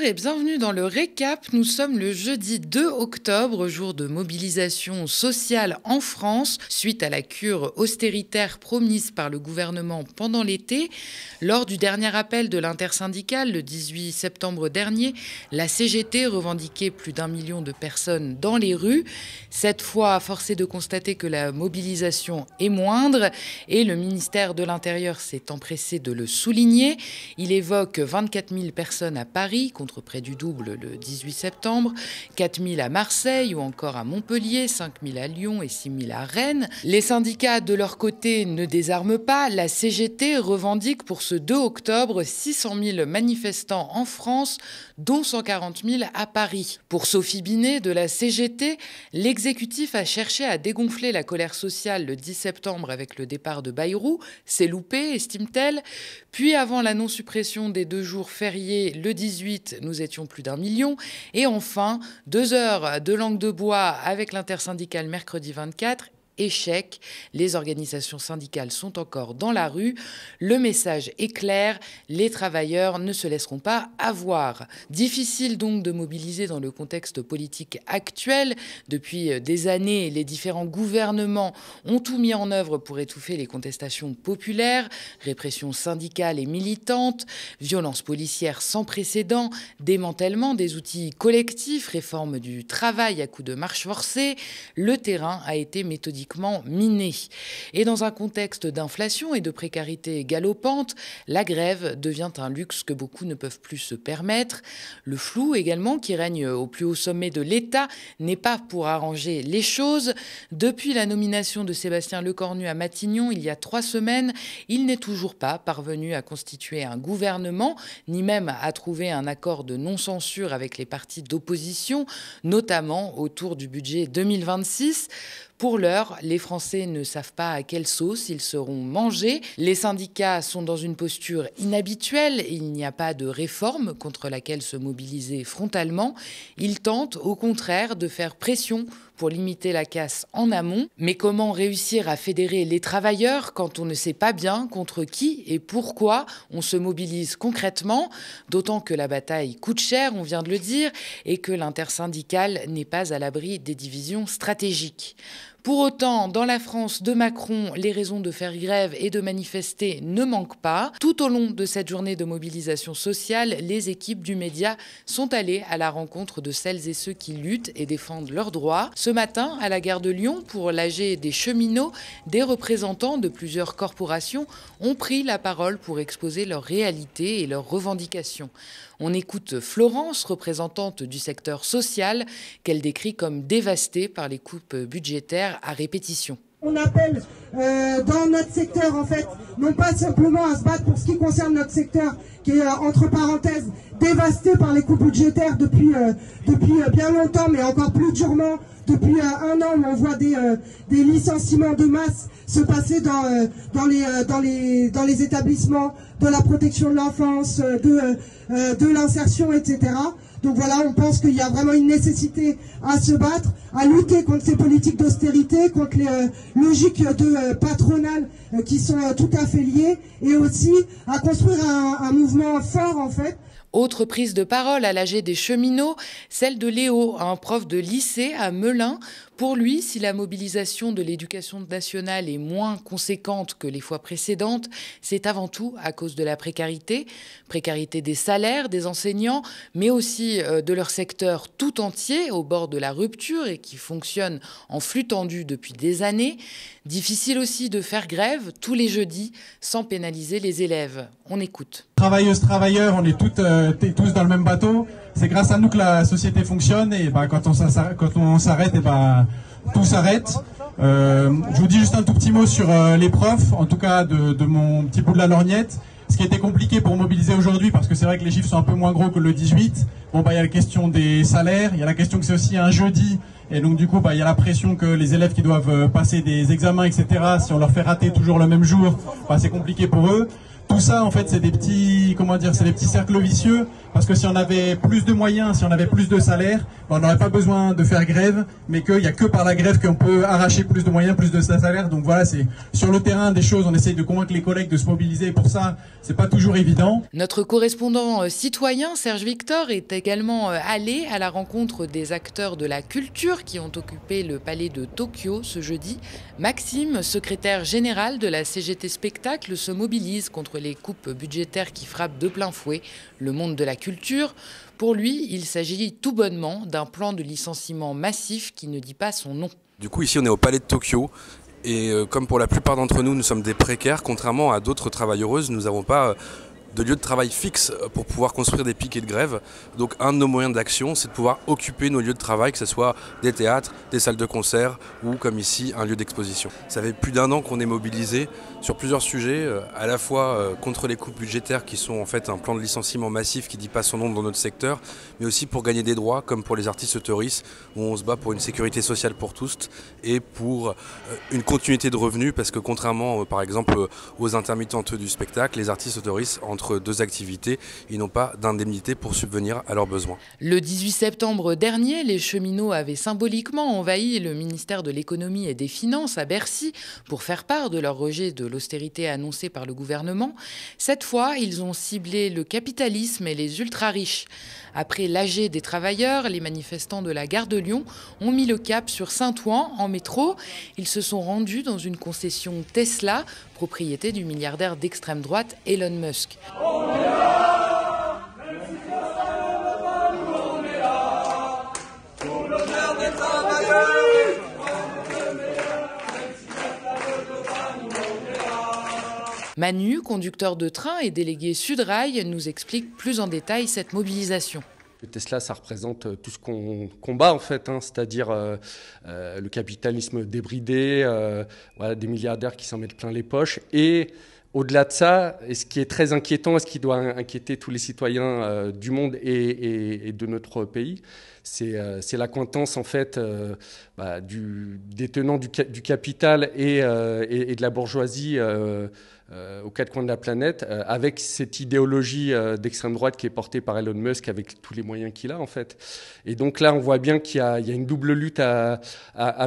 et bienvenue dans le récap. Nous sommes le jeudi 2 octobre, jour de mobilisation sociale en France, suite à la cure austéritaire promise par le gouvernement pendant l'été. Lors du dernier appel de l'intersyndicale, le 18 septembre dernier, la CGT revendiquait plus d'1 million de personnes dans les rues. Cette fois, force est de constater que la mobilisation est moindre et le ministère de l'Intérieur s'est empressé de le souligner. Il évoque 24 000 personnes à Paris, contre près du double le 18 septembre, 4 000 à Marseille ou encore à Montpellier, 5 000 à Lyon et 6 000 à Rennes. Les syndicats, de leur côté, ne désarment pas. La CGT revendique pour ce 2 octobre 600 000 manifestants en France, dont 140 000 à Paris. Pour Sophie Binet de la CGT, l'exécutif a cherché à dégonfler la colère sociale le 10 septembre avec le départ de Bayrou. C'est loupé, estime-t-elle. Puis, avant la non-suppression des 2 jours fériés, le 18, nous étions plus d'1 million. Et enfin, 2 heures de langue de bois avec l'intersyndicale mercredi 24. Échec, les organisations syndicales sont encore dans la rue. Le message est clair, les travailleurs ne se laisseront pas avoir. Difficile donc de mobiliser dans le contexte politique actuel. Depuis des années, les différents gouvernements ont tout mis en œuvre pour étouffer les contestations populaires, répression syndicale et militante, violences policières sans précédent, démantèlement des outils collectifs, réforme du travail à coups de marche forcée. Le terrain a été méthodiquement miné. Et dans un contexte d'inflation et de précarité galopante, la grève devient un luxe que beaucoup ne peuvent plus se permettre. Le flou également, qui règne au plus haut sommet de l'État, n'est pas pour arranger les choses. Depuis la nomination de Sébastien Lecornu à Matignon il y a 3 semaines, il n'est toujours pas parvenu à constituer un gouvernement, ni même à trouver un accord de non-censure avec les partis d'opposition, notamment autour du budget 2026. Pour l'heure, les Français ne savent pas à quelle sauce ils seront mangés. Les syndicats sont dans une posture inhabituelle et il n'y a pas de réforme contre laquelle se mobiliser frontalement. Ils tentent au contraire de faire pression pour limiter la casse en amont. Mais comment réussir à fédérer les travailleurs quand on ne sait pas bien contre qui et pourquoi on se mobilise concrètement, d'autant que la bataille coûte cher, on vient de le dire, et que l'intersyndicale n'est pas à l'abri des divisions stratégiques. Pour autant, dans la France de Macron, les raisons de faire grève et de manifester ne manquent pas. Tout au long de cette journée de mobilisation sociale, les équipes du média sont allées à la rencontre de celles et ceux qui luttent et défendent leurs droits. Ce matin, à la gare de Lyon, pour l'AG des cheminots, des représentants de plusieurs corporations ont pris la parole pour exposer leurs réalités et leurs revendications. On écoute Florence, représentante du secteur social, qu'elle décrit comme dévastée par les coupes budgétaires à répétition. On appelle dans notre secteur, en fait, non pas simplement à se battre pour ce qui concerne notre secteur, qui est, entre parenthèses, dévasté par les coupes budgétaires depuis bien longtemps, mais encore plus durement depuis 1 an, où on voit des licenciements de masse se passer dans les établissements de la protection de l'enfance, de l'insertion, etc. Donc voilà, on pense qu'il y a vraiment une nécessité à se battre, à lutter contre ces politiques d'austérité, contre les logiques patronales qui sont tout à fait liées, et aussi à construire un mouvement fort, en fait. Autre prise de parole à l'AG des cheminots, celle de Léo, un prof de lycée à Melun. Pour lui, si la mobilisation de l'éducation nationale est moins conséquente que les fois précédentes, c'est avant tout à cause de la précarité. Précarité des salaires des enseignants, mais aussi de leur secteur tout entier au bord de la rupture et qui fonctionne en flux tendu depuis des années. Difficile aussi de faire grève tous les jeudis sans pénaliser les élèves. On écoute. Travailleuses, travailleurs, on est tous dans le même bateau. C'est grâce à nous que la société fonctionne et quand on s'arrête, tout s'arrête. Je vous dis juste un tout petit mot sur les profs, en tout cas de mon petit bout de la lorgnette. Ce qui était compliqué pour mobiliser aujourd'hui, parce que c'est vrai que les chiffres sont un peu moins gros que le 18. Bon, il y a la question des salaires, il y a la question que c'est aussi un jeudi, et donc du coup, il y a la pression que les élèves qui doivent passer des examens, etc. Si on leur fait rater toujours le même jour, c'est compliqué pour eux. Tout ça, en fait, c'est des petits, comment dire, c'est des petits cercles vicieux, parce que si on avait plus de moyens, si on avait plus de salaire, on n'aurait pas besoin de faire grève, mais qu'il n'y a que par la grève qu'on peut arracher plus de moyens, plus de salaire. Donc voilà, c'est sur le terrain des choses, on essaye de convaincre les collègues de se mobiliser, et pour ça, c'est pas toujours évident. Notre correspondant citoyen, Serge Victor, est également allé à la rencontre des acteurs de la culture qui ont occupé le palais de Tokyo ce jeudi. Maxime, secrétaire général de la CGT Spectacle, se mobilise contre les coupes budgétaires qui frappent de plein fouet le monde de la culture. Pour lui, il s'agit tout bonnement d'un plan de licenciement massif qui ne dit pas son nom. Du coup, ici, on est au palais de Tokyo. Et comme pour la plupart d'entre nous, nous sommes des précaires, contrairement à d'autres travailleuses, nous n'avons pas de lieu de travail fixe pour pouvoir construire des piquets de grève. Donc un de nos moyens d'action, c'est de pouvoir occuper nos lieux de travail, que ce soit des théâtres, des salles de concert ou comme ici, un lieu d'exposition. Ça fait plus d'1 an qu'on est mobilisé sur plusieurs sujets, à la fois contre les coupes budgétaires qui sont en fait un plan de licenciement massif qui ne dit pas son nom dans notre secteur, mais aussi pour gagner des droits comme pour les artistes touristes où on se bat pour une sécurité sociale pour tous et pour une continuité de revenus parce que contrairement par exemple aux intermittentes du spectacle, les artistes touristes entre 2 activités, ils n'ont pas d'indemnité pour subvenir à leurs besoins. Le 18 septembre dernier, les cheminots avaient symboliquement envahi le ministère de l'économie et des finances à Bercy pour faire part de leur rejet de l'austérité annoncée par le gouvernement. Cette fois, ils ont ciblé le capitalisme et les ultra-riches. Après l'AG des travailleurs, les manifestants de la gare de Lyon ont mis le cap sur Saint-Ouen en métro. Ils se sont rendus dans une concession Tesla, propriété du milliardaire d'extrême droite Elon Musk. Manu, conducteur de train et délégué Sudrail, nous explique plus en détail cette mobilisation. Le Tesla, ça représente tout ce qu'on combat en fait, c'est-à-dire le capitalisme débridé, voilà, des milliardaires qui s'en mettent plein les poches. Et au-delà de ça, et ce qui est très inquiétant, et ce qui doit inquiéter tous les citoyens du monde et de notre pays, c'est l'accointance en fait des tenants du capital et de la bourgeoisie aux 4 coins de la planète, avec cette idéologie d'extrême droite qui est portée par Elon Musk avec tous les moyens qu'il a en fait. Et donc là, on voit bien qu'il y a une double lutte à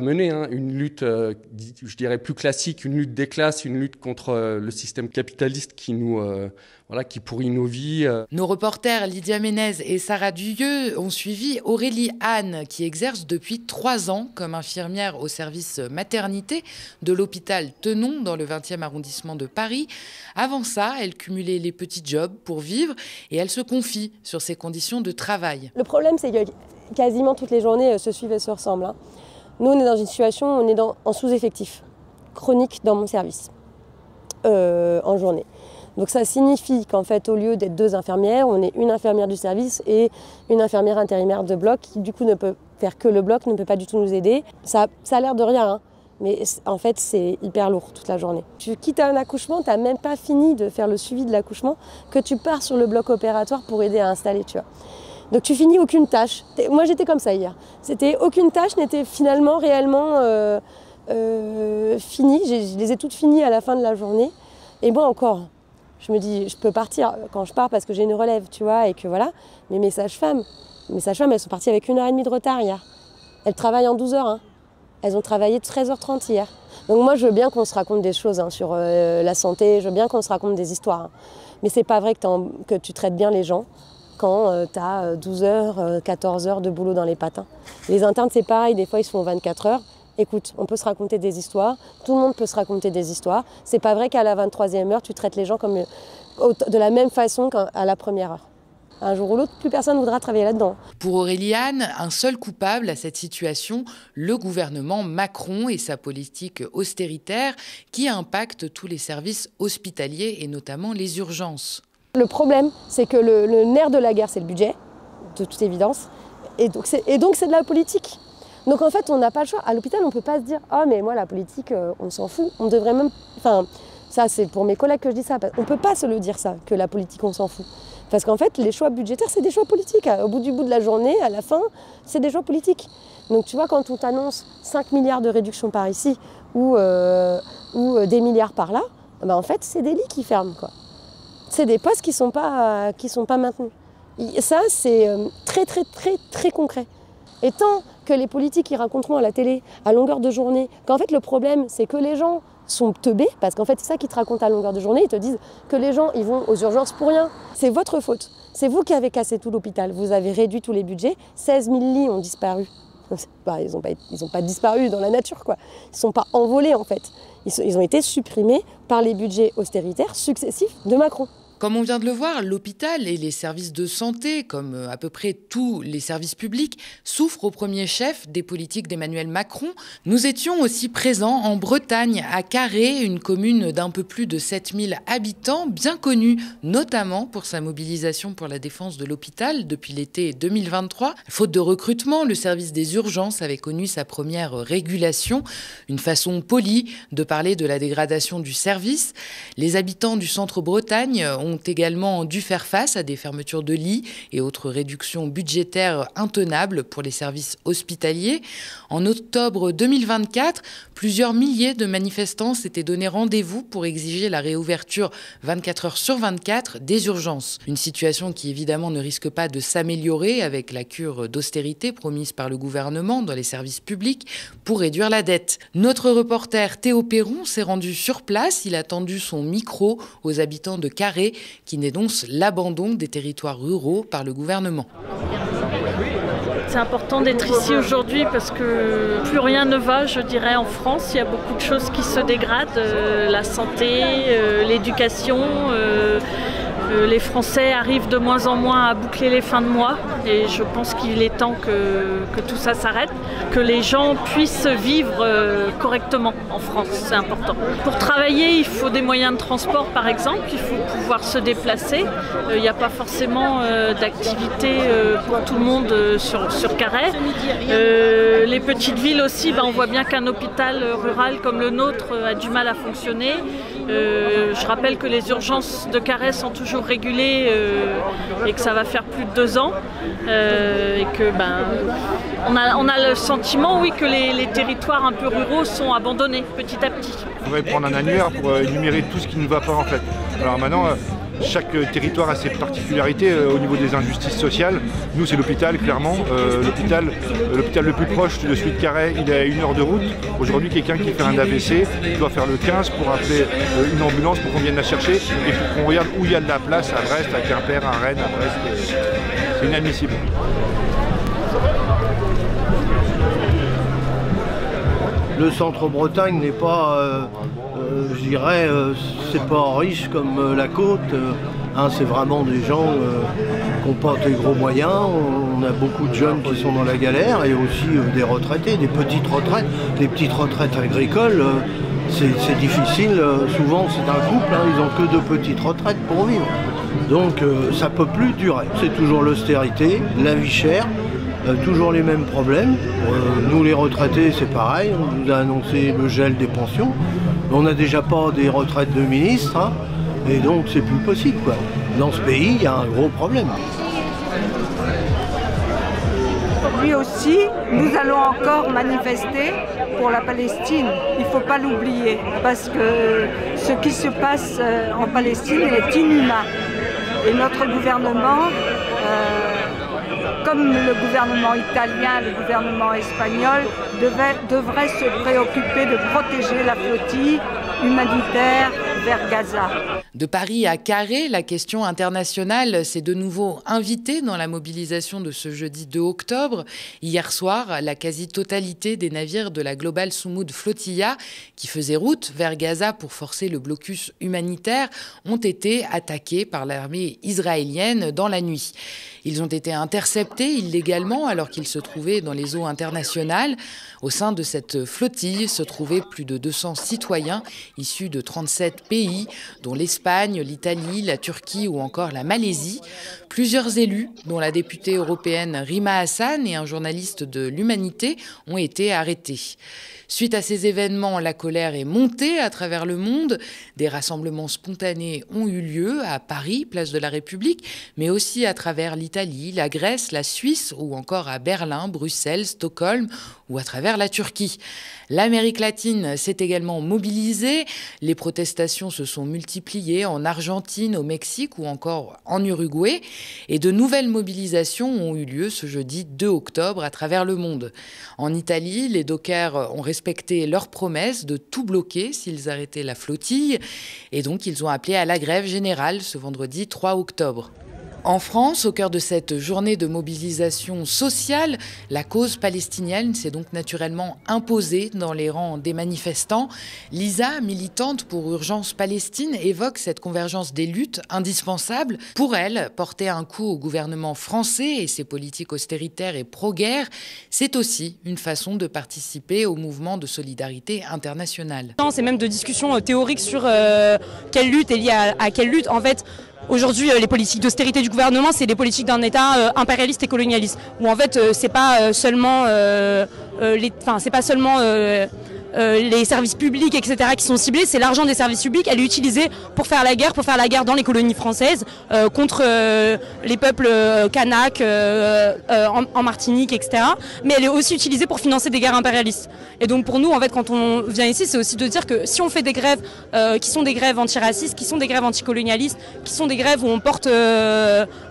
mener, hein. Une lutte, je dirais, plus classique, une lutte des classes, une lutte contre le système capitaliste qui nous... qui pourrit nos vies. Nos reporters Lydia Ménez et Sarah Duyeux ont suivi Aurélie Anne, qui exerce depuis 3 ans comme infirmière au service maternité de l'hôpital Tenon dans le 20e arrondissement de Paris. Avant ça, elle cumulait les petits jobs pour vivre et elle se confie sur ses conditions de travail. Le problème, c'est que quasiment toutes les journées se suivent et se ressemblent, hein. Nous, on est dans une situation où on est en sous-effectif chronique dans mon service en journée. Donc ça signifie qu'en fait, au lieu d'être 2 infirmières, on est une infirmière du service et une infirmière intérimaire de bloc qui du coup ne peut faire que le bloc, ne peut pas du tout nous aider. Ça a l'air de rien, hein, mais en fait c'est hyper lourd toute la journée. Tu quittes un accouchement, tu n'as même pas fini de faire le suivi de l'accouchement que tu pars sur le bloc opératoire pour aider à installer, tu vois. Donc tu finis aucune tâche. Moi j'étais comme ça hier. Aucune tâche n'était finalement réellement finie. Je les ai toutes finies à la fin de la journée. Et moi encore. Je me dis, je peux partir quand je pars parce que j'ai une relève, tu vois, et que voilà. Mais mes sages-femmes, elles sont parties avec 1h30 de retard hier. Elles travaillent en 12 heures, hein. Elles ont travaillé de 13h30 hier. Donc moi, je veux bien qu'on se raconte des choses sur la santé, je veux bien qu'on se raconte des histoires. Hein. Mais c'est pas vrai que tu traites bien les gens quand tu as 12 heures, 14 heures de boulot dans les patins. Les internes, c'est pareil, des fois, ils se font 24 heures. Écoute, on peut se raconter des histoires, tout le monde peut se raconter des histoires. C'est pas vrai qu'à la 23e heure, tu traites les gens de la même façon qu'à la première heure. Un jour ou l'autre, plus personne ne voudra travailler là-dedans. Pour Aurélie Anne, un seul coupable à cette situation, le gouvernement Macron et sa politique austéritaire qui impacte tous les services hospitaliers et notamment les urgences. Le problème, c'est que le nerf de la guerre, c'est le budget, de toute évidence, et donc c'est de la politique. Donc en fait, on n'a pas le choix. À l'hôpital, on ne peut pas se dire « Ah, mais moi, la politique, on s'en fout. » On devrait même... Enfin, ça, c'est pour mes collègues que je dis ça. On ne peut pas se le dire, ça, que la politique, on s'en fout. Parce qu'en fait, les choix budgétaires, c'est des choix politiques. Au bout de la journée, à la fin, c'est des choix politiques. Donc tu vois, quand on t'annonce 5 milliards de réduction par ici ou des milliards par là, ben, en fait, c'est des lits qui ferment, quoi. c'est des postes qui sont pas maintenus. Ça, c'est très, très, très, très concret. Et tant que les politiques ils raconteront à la télé, à longueur de journée, qu'en fait le problème, c'est que les gens sont teubés, parce qu'en fait c'est ça qu'ils te racontent à longueur de journée, ils te disent que les gens ils vont aux urgences pour rien. C'est votre faute. C'est vous qui avez cassé tout l'hôpital. Vous avez réduit tous les budgets. 16 000 lits ont disparu. Ils n'ont pas disparu dans la nature, quoi. Ils ne sont pas envolés, en fait. Ils ont été supprimés par les budgets austéritaires successifs de Macron. Comme on vient de le voir, l'hôpital et les services de santé, comme à peu près tous les services publics, souffrent au premier chef des politiques d'Emmanuel Macron. Nous étions aussi présents en Bretagne, à Carré, une commune d'un peu plus de 7000 habitants, bien connue notamment pour sa mobilisation pour la défense de l'hôpital depuis l'été 2023. Faute de recrutement, le service des urgences avait connu sa première régulation, une façon polie de parler de la dégradation du service. Les habitants du centre-Bretagne ont également dû faire face à des fermetures de lits et autres réductions budgétaires intenables pour les services hospitaliers. En octobre 2024, plusieurs milliers de manifestants s'étaient donné rendez-vous pour exiger la réouverture 24 heures sur 24 des urgences. Une situation qui évidemment ne risque pas de s'améliorer avec la cure d'austérité promise par le gouvernement dans les services publics pour réduire la dette. Notre reporter Théo Perron s'est rendu sur place. Il a tendu son micro aux habitants de Carré qui dénoncent l'abandon des territoires ruraux par le gouvernement. C'est important d'être ici aujourd'hui parce que plus rien ne va, je dirais, en France. Il y a beaucoup de choses qui se dégradent, la santé, l'éducation. Les Français arrivent de moins en moins à boucler les fins de mois et je pense qu'il est temps que tout ça s'arrête, que les gens puissent vivre correctement en France, c'est important. Pour travailler, il faut des moyens de transport par exemple, il faut pouvoir se déplacer. Il n'y a pas forcément d'activité pour tout le monde sur Carré. Les petites villes aussi, on voit bien qu'un hôpital rural comme le nôtre a du mal à fonctionner. Je rappelle que les urgences de Carré sont toujours régulées et que ça va faire plus de 2 ans et que on a le sentiment, oui, que les territoires un peu ruraux sont abandonnés petit à petit. Il faudrait prendre un annuaire pour énumérer tout ce qui ne va pas en fait. Alors maintenant, chaque territoire a ses particularités au niveau des injustices sociales. Nous, c'est l'hôpital, clairement. L'hôpital le plus proche de celui de Carré, il est à 1 heure de route. Aujourd'hui, quelqu'un qui fait un AVC doit faire le 15 pour appeler une ambulance pour qu'on vienne la chercher et pour qu'on regarde où il y a de la place à Brest, à Quimper, à Rennes, à Brest. C'est inadmissible. Le centre-Bretagne n'est pas, je dirais, c'est pas riche comme la côte. C'est vraiment des gens qui n'ont pas des gros moyens. On a beaucoup de jeunes qui sont dans la galère et aussi des retraités, des petites retraites. Les petites retraites agricoles, c'est difficile. Souvent, c'est un couple, ils n'ont que 2 petites retraites pour vivre. Donc, ça ne peut plus durer. C'est toujours l'austérité, la vie chère. Toujours les mêmes problèmes. Nous les retraités c'est pareil, on nous a annoncé le gel des pensions. On n'a déjà pas des retraites de ministres, et donc c'est plus possible, quoi. Dans ce pays, il y a un gros problème. Lui aussi, nous allons encore manifester pour la Palestine. Il ne faut pas l'oublier, parce que ce qui se passe en Palestine est inhumain. Et notre gouvernement, comme le gouvernement italien, le gouvernement espagnol, devrait se préoccuper de protéger la flottille humanitaire vers Gaza. De Paris à Carré, la question internationale s'est de nouveau invitée dans la mobilisation de ce jeudi 2 octobre. Hier soir, la quasi-totalité des navires de la Global Soumoud Flotilla, qui faisaient route vers Gaza pour forcer le blocus humanitaire, ont été attaqués par l'armée israélienne dans la nuit. Ils ont été interceptés illégalement alors qu'ils se trouvaient dans les eaux internationales. Au sein de cette flottille se trouvaient plus de 200 citoyens issus de 37 pays, dont l'Espagne, l'Italie, la Turquie ou encore la Malaisie. Plusieurs élus, dont la députée européenne Rima Hassan et un journaliste de l'Humanité, ont été arrêtés. Suite à ces événements, la colère est montée à travers le monde. Des rassemblements spontanés ont eu lieu à Paris, place de la République, mais aussi à travers l'Italie, la Grèce, la Suisse ou encore à Berlin, Bruxelles, Stockholm ou à travers la Turquie. L'Amérique latine s'est également mobilisée. Les protestations manifestations se sont multipliées en Argentine, au Mexique ou encore en Uruguay. Et de nouvelles mobilisations ont eu lieu ce jeudi 2 octobre à travers le monde. En Italie, les dockers ont respecté leur promesse de tout bloquer s'ils arrêtaient la flottille. Et donc, ils ont appelé à la grève générale ce vendredi 3 octobre. En France, au cœur de cette journée de mobilisation sociale, la cause palestinienne s'est donc naturellement imposée dans les rangs des manifestants. Lisa, militante pour Urgence Palestine, évoque cette convergence des luttes indispensable. Pour elle, porter un coup au gouvernement français et ses politiques austéritaires et pro-guerre, c'est aussi une façon de participer au mouvement de solidarité internationale. C'est même de discussions théoriques sur quelle lutte est liée à quelle lutte. En fait, aujourd'hui, les politiques d'austérité du gouvernement, c'est des politiques d'un État impérialiste et colonialiste, où en fait, c'est pas seulement les services publics, etc., qui sont ciblés, c'est l'argent des services publics. Elle est utilisée pour faire la guerre dans les colonies françaises contre les peuples kanaks en Martinique, etc. Mais elle est aussi utilisée pour financer des guerres impérialistes. Et donc pour nous, en fait, quand on vient ici, c'est aussi de dire que si on fait des grèves qui sont des grèves antiracistes, qui sont des grèves anticolonialistes, qui sont des grèves où on porte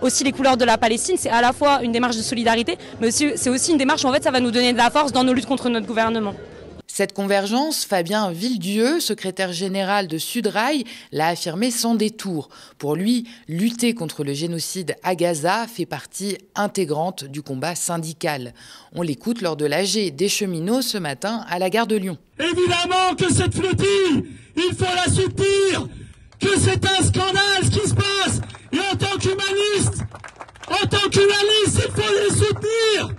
aussi les couleurs de la Palestine, c'est à la fois une démarche de solidarité, mais c'est aussi une démarche où en fait ça va nous donner de la force dans nos luttes contre notre gouvernement. Cette convergence, Fabien Villedieu, secrétaire général de Sudrail, l'a affirmé sans détour. Pour lui, lutter contre le génocide à Gaza fait partie intégrante du combat syndical. On l'écoute lors de l'AG des cheminots ce matin à la gare de Lyon. Évidemment que cette flottille, il faut la soutenir, que c'est un scandale ce qui se passe. Et en tant qu'humaniste, il faut les soutenir.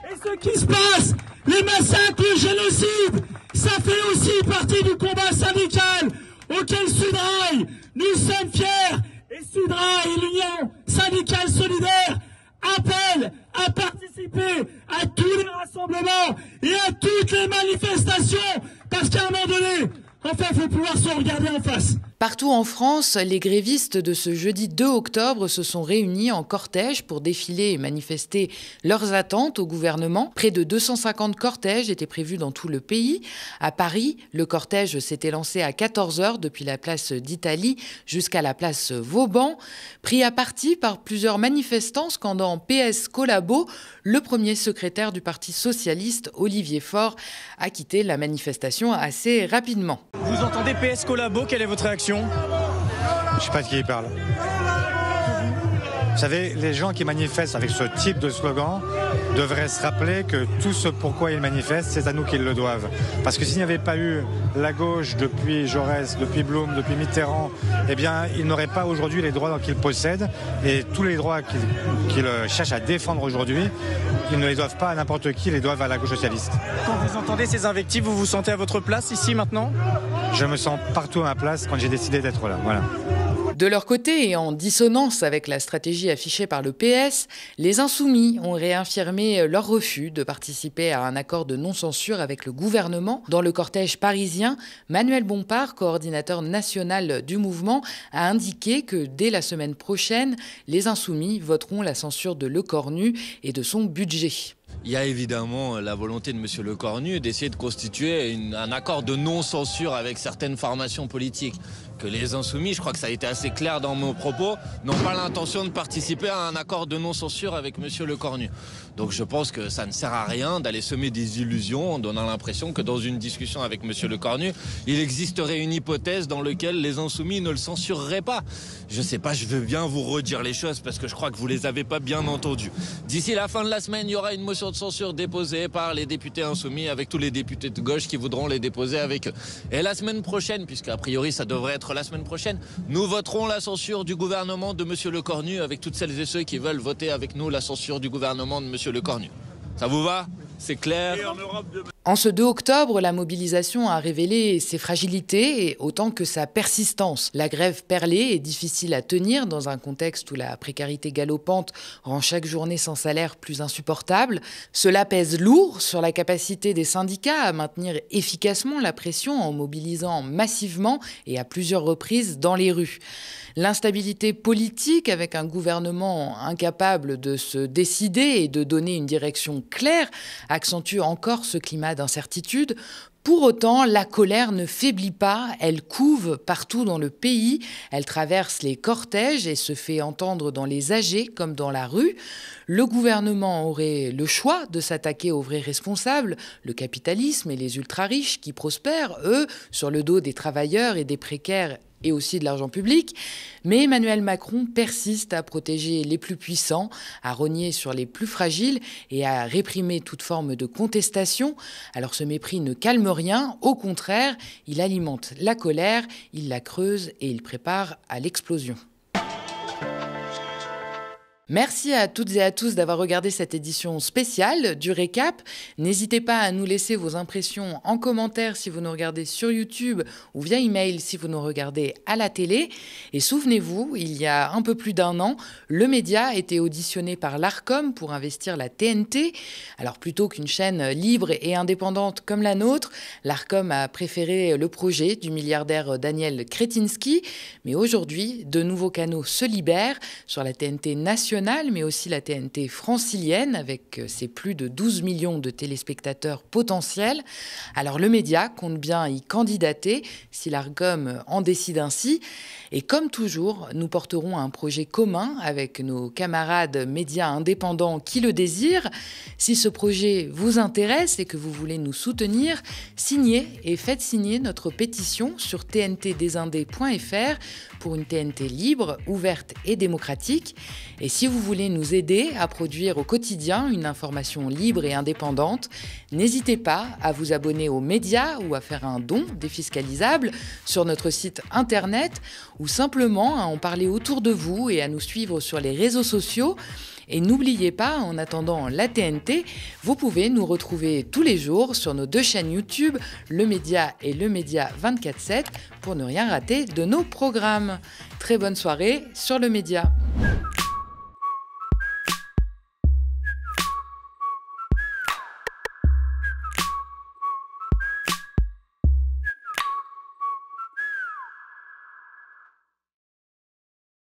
Et ce qui se passe, les massacres, le génocide, ça fait aussi partie du combat syndical auquel Sudrail, nous sommes fiers. Et Sudrail, l'Union syndicale solidaire, appelle à participer à tous les rassemblements et à toutes les manifestations. Parce qu'à un moment donné, enfin, il faut pouvoir se regarder en face. Partout en France, les grévistes de ce jeudi 2 octobre se sont réunis en cortège pour défiler et manifester leurs attentes au gouvernement. Près de 250 cortèges étaient prévus dans tout le pays. À Paris, le cortège s'était lancé à 14h depuis la place d'Italie jusqu'à la place Vauban. Pris à partie par plusieurs manifestants scandant PS Collabo, le premier secrétaire du Parti socialiste, Olivier Faure, a quitté la manifestation assez rapidement. Vous entendez PS Collabo, quelle est votre réaction ? Je ne sais pas de qui il parle. Vous savez, les gens qui manifestent avec ce type de slogan devraient se rappeler que tout ce pourquoi ils manifestent, c'est à nous qu'ils le doivent. Parce que s'il n'y avait pas eu la gauche depuis Jaurès, depuis Blum, depuis Mitterrand, eh bien, ils n'auraient pas aujourd'hui les droits qu'ils possèdent. Et tous les droits qu'ils cherchent à défendre aujourd'hui, ils ne les doivent pas à n'importe qui, ils les doivent à la gauche socialiste. Quand vous entendez ces invectives, vous vous sentez à votre place ici maintenant ? Je me sens partout à ma place quand j'ai décidé d'être là. Voilà. De leur côté, et en dissonance avec la stratégie affichée par le PS, les Insoumis ont réaffirmé leur refus de participer à un accord de non-censure avec le gouvernement. Dans le cortège parisien, Manuel Bompard, coordinateur national du mouvement, a indiqué que dès la semaine prochaine, les Insoumis voteront la censure de Lecornu et de son budget. Il y a évidemment la volonté de M. Lecornu d'essayer de constituer un accord de non-censure avec certaines formations politiques. Que les Insoumis, je crois que ça a été assez clair dans mon propos, n'ont pas l'intention de participer à un accord de non-censure avec M. Lecornu. Donc je pense que ça ne sert à rien d'aller semer des illusions en donnant l'impression que dans une discussion avec M. Lecornu, il existerait une hypothèse dans laquelle les Insoumis ne le censureraient pas. Je sais pas, je veux bien vous redire les choses parce que je crois que vous les avez pas bien entendues. D'ici la fin de la semaine, il y aura une motion de censure déposée par les députés Insoumis avec tous les députés de gauche qui voudront les déposer avec eux. Et la semaine prochaine, puisqu'à priori ça devrait être la semaine prochaine, nous voterons la censure du gouvernement de M. Lecornu avec toutes celles et ceux qui veulent voter avec nous la censure du gouvernement de M. Lecornu. Ça vous va ? C'est clair. En ce 2 octobre, la mobilisation a révélé ses fragilités et autant que sa persistance. La grève perlée est difficile à tenir dans un contexte où la précarité galopante rend chaque journée sans salaire plus insupportable. Cela pèse lourd sur la capacité des syndicats à maintenir efficacement la pression en mobilisant massivement et à plusieurs reprises dans les rues. L'instabilité politique, avec un gouvernement incapable de se décider et de donner une direction claire, accentue encore ce climat d'incertitude. Pour autant, la colère ne faiblit pas, elle couve partout dans le pays, elle traverse les cortèges et se fait entendre dans les AG comme dans la rue. Le gouvernement aurait le choix de s'attaquer aux vrais responsables, le capitalisme et les ultra-riches qui prospèrent, eux, sur le dos des travailleurs et des précaires et aussi de l'argent public. Mais Emmanuel Macron persiste à protéger les plus puissants, à rogner sur les plus fragiles et à réprimer toute forme de contestation. Alors ce mépris ne calme rien, au contraire, il alimente la colère, il la creuse et il prépare à l'explosion. Merci à toutes et à tous d'avoir regardé cette édition spéciale du Récap. N'hésitez pas à nous laisser vos impressions en commentaire si vous nous regardez sur YouTube ou via email si vous nous regardez à la télé. Et souvenez-vous, il y a un peu plus d'1 an, le média a été auditionné par l'Arcom pour investir la TNT. Alors plutôt qu'une chaîne libre et indépendante comme la nôtre, l'Arcom a préféré le projet du milliardaire Daniel Kretinsky. Mais aujourd'hui, de nouveaux canaux se libèrent sur la TNT nationale, mais aussi la TNT francilienne avec ses plus de 12 millions de téléspectateurs potentiels. Alors le média compte bien y candidater si l'Arcom en décide ainsi. Et comme toujours, nous porterons un projet commun avec nos camarades médias indépendants qui le désirent. Si ce projet vous intéresse et que vous voulez nous soutenir, signez et faites signer notre pétition sur tntdesindés.fr pour une TNT libre, ouverte et démocratique. Et si vous voulez nous aider à produire au quotidien une information libre et indépendante, n'hésitez pas à vous abonner aux médias ou à faire un don défiscalisable sur notre site internet ou simplement à en parler autour de vous et à nous suivre sur les réseaux sociaux. Et n'oubliez pas, en attendant la TNT, vous pouvez nous retrouver tous les jours sur nos 2 chaînes YouTube, Le Média et Le Média 24/7, pour ne rien rater de nos programmes. Très bonne soirée sur Le Média.